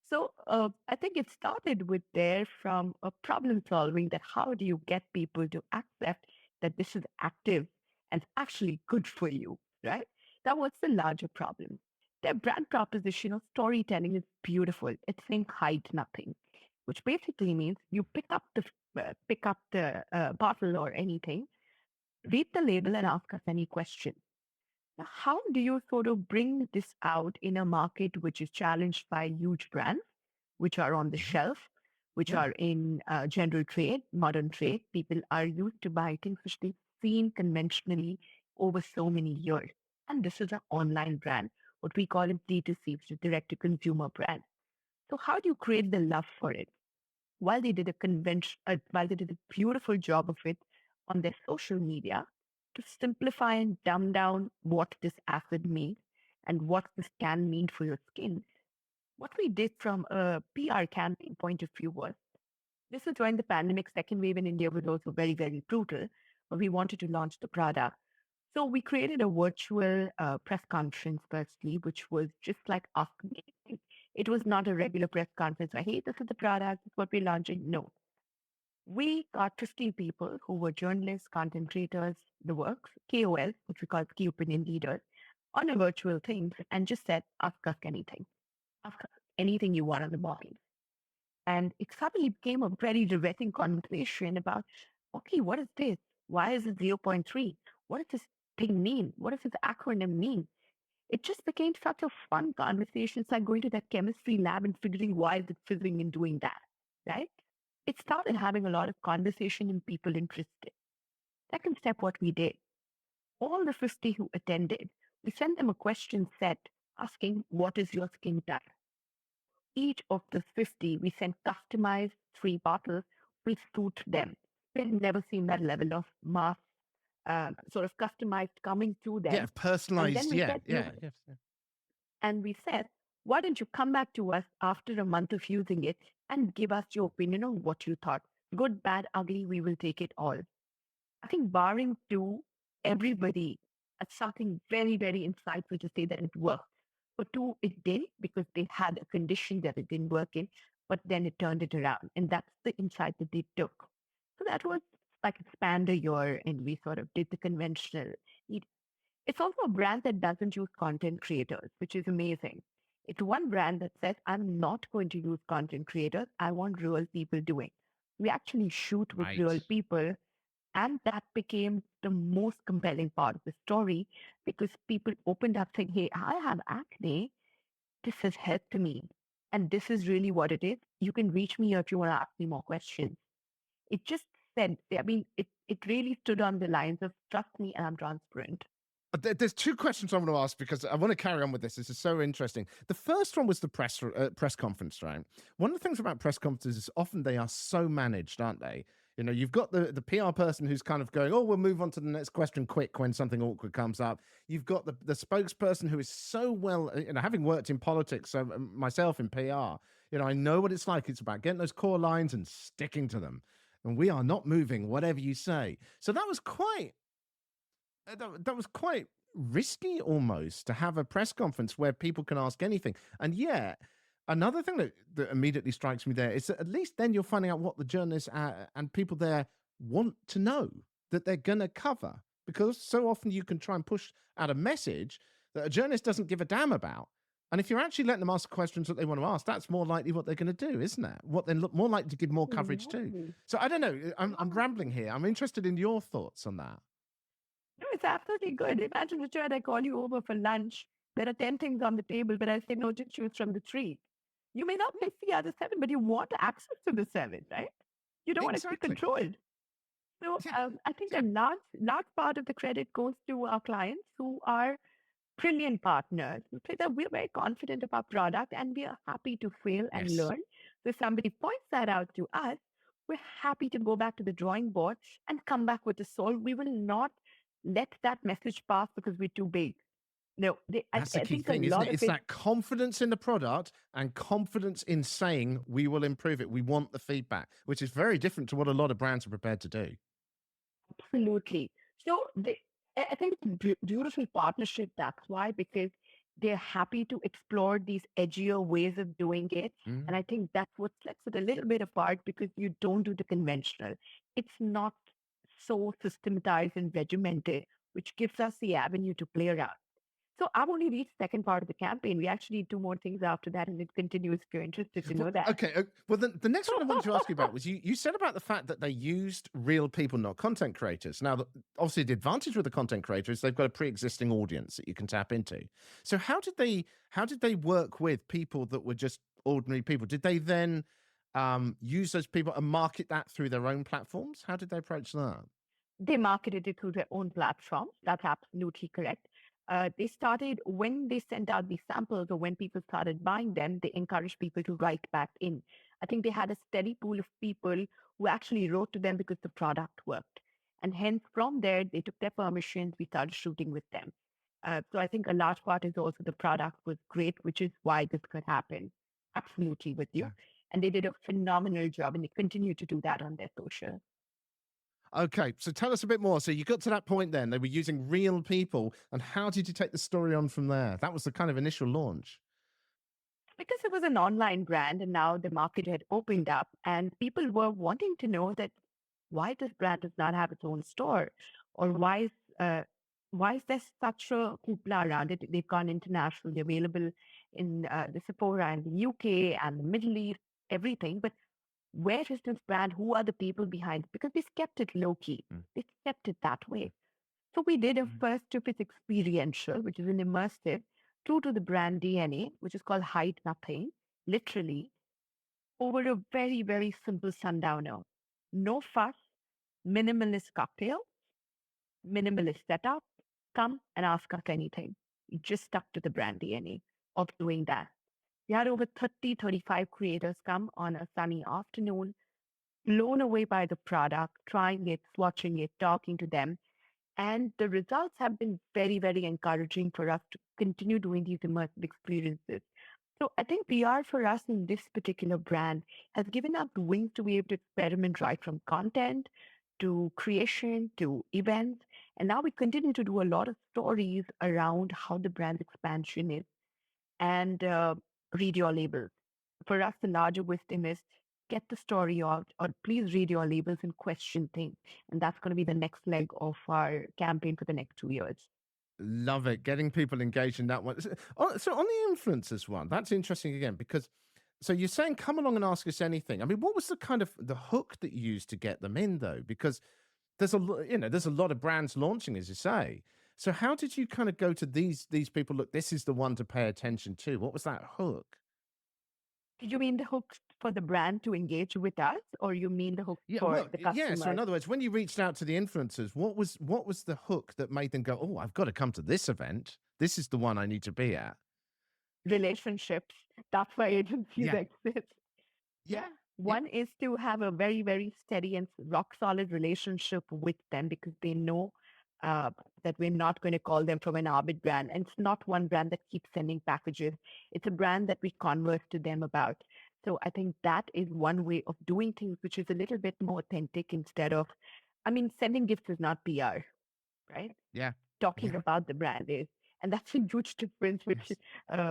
So I think it started with there from a problem solving that how do you get people to accept that this is active and actually good for you, right? That was the larger problem. Their brand proposition of storytelling is beautiful. It's saying hide nothing, which basically means you pick up the bottle or anything, read the label, and ask us any question. Now, how do you sort of bring this out in a market which is challenged by huge brands, which are on the shelf, which Yeah. are in general trade, modern trade? People are used to buy things which they've seen conventionally over so many years. And this is an online brand, what we call it D2C, which is direct to consumer brand. So how do you create the love for it? While they did a beautiful job of it on their social media to simplify and dumb down what this acid means and what this can mean for your skin. What we did from a PR campaign point of view was this was during the pandemic. Second wave in India was also very, very brutal, but we wanted to launch the product. So we created a virtual press conference firstly, which was just like asking. It was not a regular press conference like, hey, this is the product, this is what we're launching. No. We got 50 people who were journalists, content creators, the works, KOLs, which we call key opinion leaders, on a virtual thing and just said, ask us anything. Ask us anything you want on the market. And it suddenly became a very riveting conversation about, okay, what is this? Why is it zero point 0.3? What does this thing mean? What does this acronym mean? It just became such a fun conversation. It's like going to that chemistry lab and figuring why is it fizzing and doing that, right? It started having a lot of conversation and people interested. Second step, what we did, all the 50 who attended, we sent them a question set asking, what is your skin type? Each of the 50, we sent customized 3 bottles which suit them. We've never seen that level of mass, sort of customized coming to Yeah, them. And personalized. then we Yeah, said, yeah, yes. Yeah. and we said, Why don't you come back to us after a month of using it and give us your opinion on what you thought? Good, bad, ugly, we will take it all. I think barring two, everybody had something very, very insightful to say that it worked. For two, it didn't because they had a condition that it didn't work in, but then it turned it around. And that's the insight that they took. So that was like expand a year and we sort of did the conventional. It's also a brand that doesn't use content creators, which is amazing. It's one brand that says, I'm not going to use content creators. I want real people doing. We actually shoot with real Right. people. And that became the most compelling part of the story because people opened up saying, hey, I have acne. This has helped me. And this is really what it is. You can reach me if you want to ask me more questions. It just said, I mean, it really stood on the lines of trust me and I'm transparent. There's two questions I want to ask because I want to carry on with this. This is so interesting. The first one was the press conference, right? One of the things about press conferences is often they are so managed, aren't they? You know, you've got the PR person who's kind of going, oh, we'll move on to the next question quick when something awkward comes up. You've got the spokesperson who is so well, you know, having worked in politics, so myself in PR, you know, I know what it's like. It's about getting those core lines and sticking to them. And we are not moving, whatever you say. So that was quite risky almost to have a press conference where people can ask anything. And yeah, another thing that immediately strikes me there is that at least then you're finding out what the journalists and people there want to know that they're going to cover. Because so often you can try and push out a message that a journalist doesn't give a damn about. And if you're actually letting them ask questions that they want to ask, that's more likely what they're going to do, isn't it? What they're more likely to give more coverage to. So I don't know. I'm rambling here. I'm interested in your thoughts on that. No, it's absolutely good. Imagine, Richard, I call you over for lunch. There are 10 things on the table, but I say, no, just choose from the three. You may not miss the other seven, but you want access to the seven, right? You don't want to be Exactly. controlled. So I think a large part of the credit goes to our clients who are brilliant partners who say that we're very confident of our product and we are happy to fail and Yes. learn. So if somebody points that out to us, we're happy to go back to the drawing board and come back with a solve. We will not let that message pass because we're too big. No, That's the I key think a thing, isn't lot it? of It's it, that confidence in the product and confidence in saying we will improve it. We want the feedback, which is very different to what a lot of brands are prepared to do. absolutely. So I think it's a beautiful partnership. That's why, because they're happy to explore these edgier ways of doing it. And I think that's what sets it a little bit apart because you don't do the conventional. It's not so systematized and regimented, which gives us the avenue to play around. So I've only reached second part of the campaign. We actually need two more things after that, and it continues if you're interested to Well, know that. okay. Well, the next one I wanted to ask you about was you said about the fact that they used real people, not content creators. Now, obviously, the advantage with the content creator is they've got a pre-existing audience that you can tap into. So how did they work with people that were just ordinary people? Did they then use those people and market that through their own platforms? How did they approach that? They marketed it through their own platforms. That's absolutely correct. They started when they sent out these samples or when people started buying them, they encouraged people to write back in. I think they had a steady pool of people who actually wrote to them because the product worked. And hence, from there, they took their permissions. We started shooting with them. So I think a large part is also the product was great, which is why this could happen. Absolutely with you. And they did a phenomenal job and they continue to do that on their social. Okay, so tell us a bit more. So you got to that point then, they were using real people, and how did you take the story on from there? That was the kind of initial launch. Because it was an online brand and now the market had opened up and people were wanting to know that why this brand does not have its own store or why is there such a hoopla around it. They've gone international. They're available in the Sephora and the UK and the Middle East, everything. But where is this brand? Who are the people behind it? Because they kept it low key. They kept it that way. So we did a first of its experiential, which is an immersive, true to the brand DNA, which is called Hide Nothing, literally, over a very, very simple sundowner. No fuss, minimalist cocktail, minimalist setup. Come and ask us anything. We just stuck to the brand DNA of doing that. We had over 30, 35 creators come on a sunny afternoon, blown away by the product, trying it, swatching it, talking to them. And the results have been very, very encouraging for us to continue doing these immersive experiences. So I think PR for us in this particular brand has given us the wings to be able to experiment right from content to creation to events. And now we continue to do a lot of stories around how the brand's expansion is and read your labels. For us, the larger wisdom is get the story out or please read your labels and question things. And that's going to be the next leg of our campaign for the next 2 years. Love it. Getting people engaged in that one. So on the influencers one, that's interesting again, because so you're saying come along and ask us anything. I mean, what was the kind of the hook that you used to get them in though? Because there's a lot of brands launching, as you say. So how did you kind of go to these people? Look, this is the one to pay attention to. What was that hook? Did you mean the hook for the brand to engage with us, or you mean the hook Yeah, for well, the yeah. So in customers? other words, when you reached out to the influencers, what was the hook that made them go, "Oh, I've got to come to this event. This is the one I need to be at." Relationships. That's why agencies Yeah, exist. yeah, Yeah. yeah. One is to have a very, very steady and rock solid relationship with them because they know uh, that we're not going to call them from an Arbit brand. And it's not one brand that keeps sending packages. It's a brand that we converse to them about. So I think that is one way of doing things, which is a little bit more authentic instead of, I mean, sending gifts is not PR, right? Yeah. Talking Yeah. about the brand is. And that's a huge difference, Yes.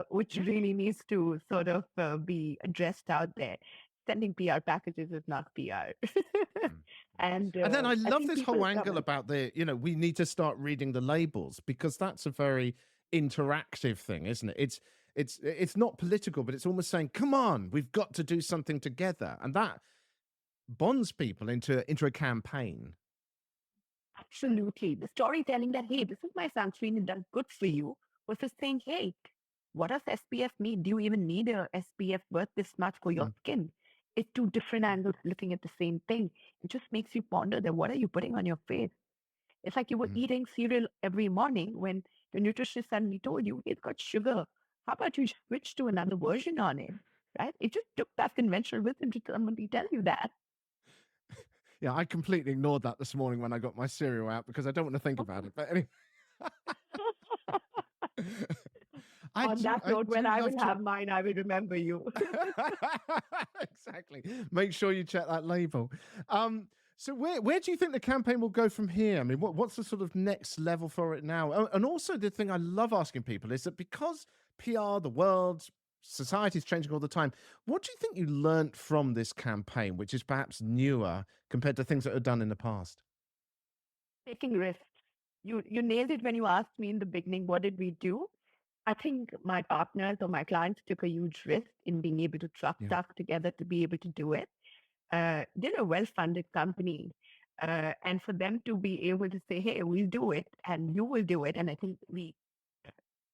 which Yeah. really needs to sort of be addressed out there. Sending PR packages is not PR. Mm. And And then I I love think this people whole are angle coming. about we need to start reading the labels because that's a very interactive thing, isn't it? It's not political, but it's almost saying, "Come on, we've got to do something together," and that bonds people into a campaign. Absolutely. The storytelling that, hey, this is my sunscreen, it does good for you, versus saying, hey, what does SPF mean? Do you even need a SPF worth this much for your Mm, skin? It's two different angles looking at the same thing. It just makes you ponder that what are you putting on your face? It's like you were mm. eating cereal every morning when the nutritionist suddenly told you it's got sugar. How about you switch to another version on it? Right? It just took that conventional wisdom to somebody tell you that. Yeah, I completely ignored that this morning when I got my cereal out because I don't want to think about it. But anyway, On that I note, when do I love will to. have mine, I will remember you. Exactly. Make sure you check that label. So where do you think the campaign will go from here? I mean, what's the sort of next level for it now? Oh, and also the thing I love asking people is that because PR, the world, society is changing all the time, what do you think you learnt from this campaign, which is perhaps newer compared to things that are done in the past? Taking risks. You nailed it when you asked me in the beginning, what did we do? I think my partners or my clients took a huge risk in being able to trust Yeah. stuff together to be able to do it. They're a well-funded company. And for them to be able to say, hey, we'll do it and you will do it. And I think we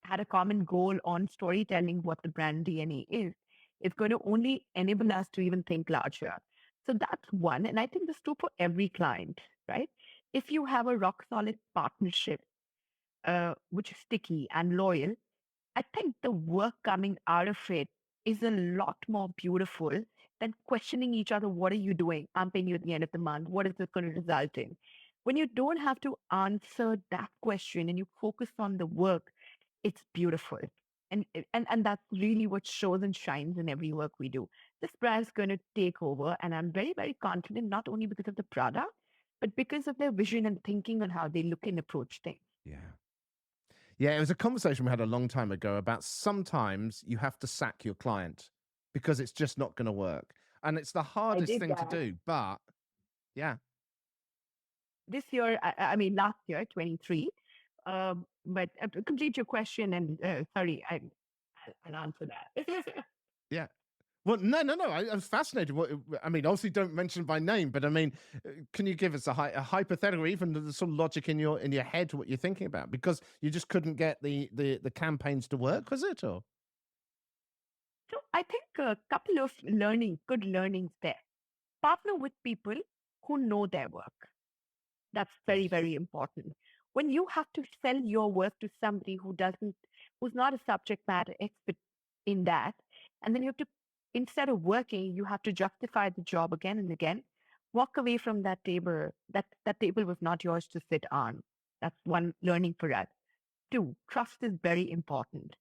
had a common goal on storytelling what the brand DNA is. It's going to only enable us to even think larger. So that's one. And I think this is true for every client, right? If you have a rock solid partnership, which is sticky and loyal, I think the work coming out of it is a lot more beautiful than questioning each other. What are you doing? I'm paying you at the end of the month. What is this going to result in? When you don't have to answer that question and you focus on the work, it's beautiful. And that's really what shows and shines in every work we do. This brand's going to take over, and I'm very, very confident, not only because of the product, but because of their vision and thinking on how they look and approach things. Yeah. Yeah, it was a conversation we had a long time ago about sometimes you have to sack your client because it's just not going to work. And it's the I hardest did thing to that. do. But yeah, This year, I mean, last year, 23. But to complete your question, and sorry, I'll answer that. yeah. Well, no. I was fascinated. I mean, obviously, don't mention by name, but I mean, can you give us a hypothetical, even the sort of logic in your head, what you're thinking about? Because you just couldn't get the campaigns to work, was it? Or So I think a couple of good learnings there. Partner with people who know their work. That's very, yes, very important. When you have to sell your work to somebody who's not a subject matter expert in that, and then you have to, instead of working, you have to justify the job again and again, walk away from that table. That table was not yours to sit on. That's one learning for us. Two, trust is very important.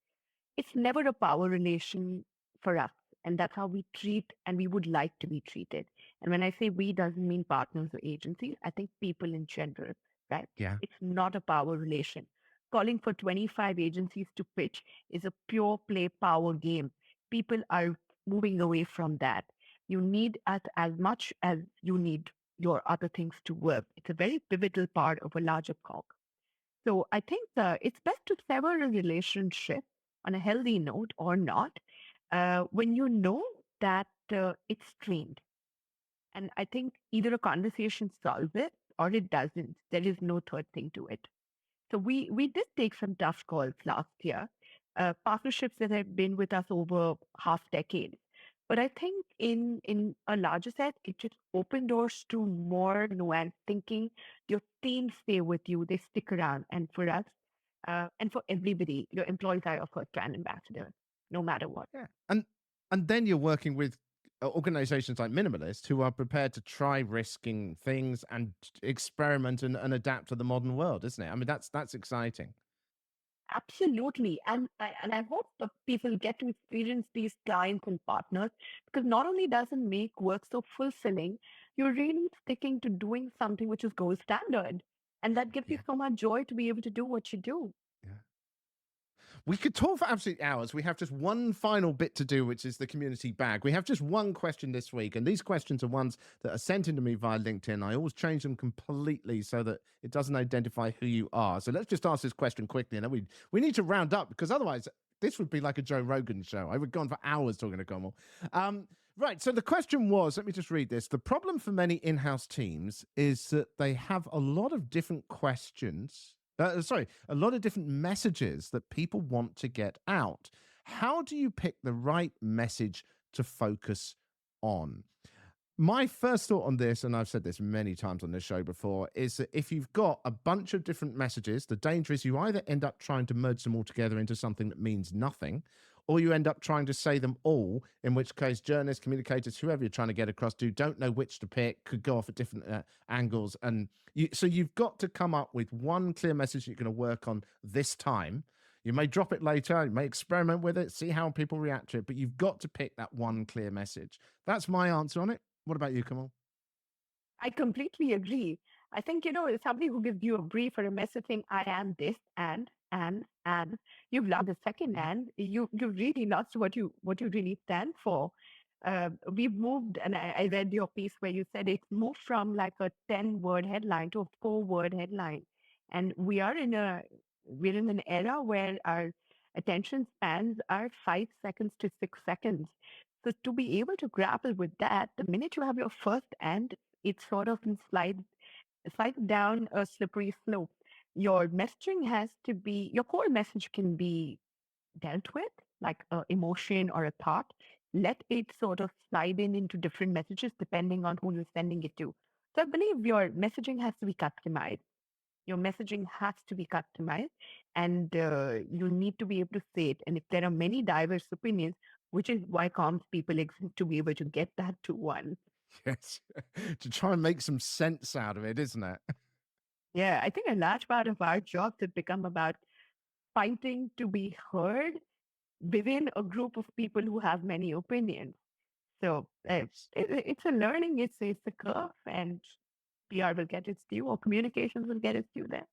it's never a power relation for us. And that's how we treat and we would like to be treated. And when I say we, doesn't mean partners or agencies. I think people in general, right? Yeah. It's not a power relation. Calling for 25 agencies to pitch is a pure play power game. People are moving away from that. You need us as much as you need your other things to work. It's a very pivotal part of a larger cog. So I think it's best to sever a relationship on a healthy note or not when you know that it's strained. And I think either a conversation solves it or it doesn't. There is no third thing to it. So we did take some tough calls last year, partnerships that have been with us over half decade. But I think in a larger set, it just opened doors to more nuanced thinking. Your team stay with you, they stick around. And for us, and for everybody, your employees are your first brand ambassador, no matter what. Yeah. And then you're working with organizations like Minimalist who are prepared to try risking things and experiment and adapt to the modern world, isn't it? I mean, that's exciting. Absolutely. And I hope that people get to experience these clients and partners because not only does it make work so fulfilling, you're really sticking to doing something which is gold standard. And that gives you Yeah. so much joy to be able to do what you do. Yeah. We could talk for absolute hours. We have just one final bit to do, which is the community bag. We have just one question this week, and these questions are ones that are sent into me via LinkedIn. I always change them completely so that it doesn't identify who you are. So let's just ask this question quickly, and then we need to round up because otherwise this would be like a Joe Rogan show. I would go on for hours talking to Komal. Right. So the question was, let me just read this. The problem for many in-house teams is that they have a lot of different questions. A lot of different messages that people want to get out. How do you pick the right message to focus on? My first thought on this, and I've said this many times on this show before, is that if you've got a bunch of different messages, the danger is you either end up trying to merge them all together into something that means nothing, or you end up trying to say them all, in which case journalists, communicators, whoever you're trying to get across to don't know which to pick, could go off at different angles. And so you've got to come up with one clear message you're going to work on this time. You may drop it later, you may experiment with it, see how people react to it, but you've got to pick that one clear message. That's my answer on it. What about you, Komal? I completely agree. I think, somebody who gives you a brief or a message saying, I am this and you've lost the second and you really lost what you really stand for. We've moved, and I read your piece where you said it's moved from like a 10-word headline to a 4-word headline. And we're in an era where our attention spans are 5 seconds to 6 seconds. So to be able to grapple with that, the minute you have your first and it sort of slides down a slippery slope. Your messaging has to be, your core message can be dealt with, like an emotion or a thought. Let it sort of slide into different messages depending on who you're sending it to. So I believe your messaging has to be customized. Your messaging has to be customized and you need to be able to say it. And if there are many diverse opinions, which is why comms people exist to be able to get that to one. Yes, to try and make some sense out of it, isn't it? Yeah, I think a large part of our jobs have become about fighting to be heard within a group of people who have many opinions. So it's a learning, it's a curve, and PR will get its due, or communications will get its due there.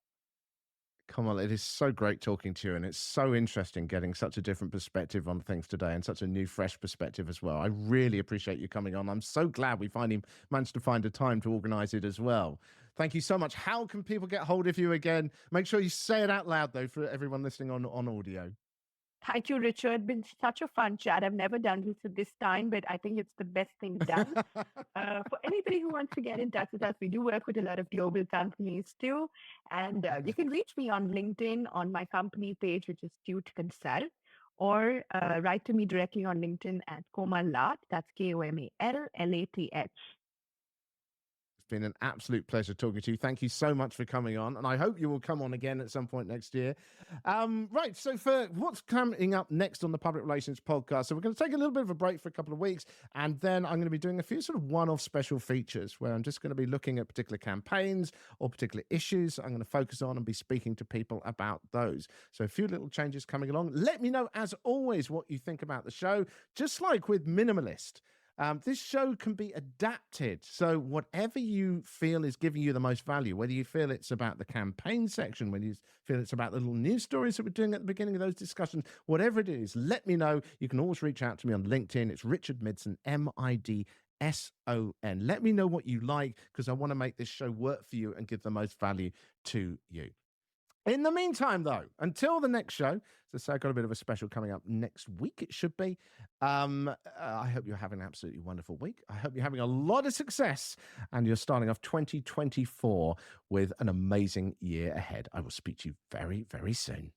Komal, it is so great talking to you, and it's so interesting getting such a different perspective on things today and such a new, fresh perspective as well. I really appreciate you coming on. I'm so glad we finally managed to find a time to organize it as well. Thank you so much. How can people get hold of you again? Make sure you say it out loud, though, for everyone listening on audio. Thank you, Richard. Been such a fun chat. I've never done this at this time, but I think it's the best thing done. For anybody who wants to get in touch with us, we do work with a lot of global companies too. And you can reach me on LinkedIn on my company page, which is Tute Consult, or write to me directly on LinkedIn at Komal Lath. That's Komal Lath. been an absolute pleasure talking to you. Thank you so much for coming on, and I hope you will come on again at some point next year. Right, so for what's coming up next on the Public Relations podcast, so we're going to take a little bit of a break for a couple of weeks, and then I'm going to be doing a few sort of one-off special features where I'm just going to be looking at particular campaigns or particular issues I'm going to focus on and be speaking to people about those. So a few little changes coming along. Let me know, as always, what you think about the show. Just like with Minimalist, this show can be adapted. So whatever you feel is giving you the most value, whether you feel it's about the campaign section, whether you feel it's about the little news stories that we're doing at the beginning of those discussions, whatever it is, let me know. You can always reach out to me on LinkedIn. It's Richard Midson, Midson. Let me know what you like, because I want to make this show work for you and give the most value to you. In the meantime, though, until the next show, so I've got a bit of a special coming up next week, it should be. I hope you're having an absolutely wonderful week. I hope you're having a lot of success and you're starting off 2024 with an amazing year ahead. I will speak to you very, very soon.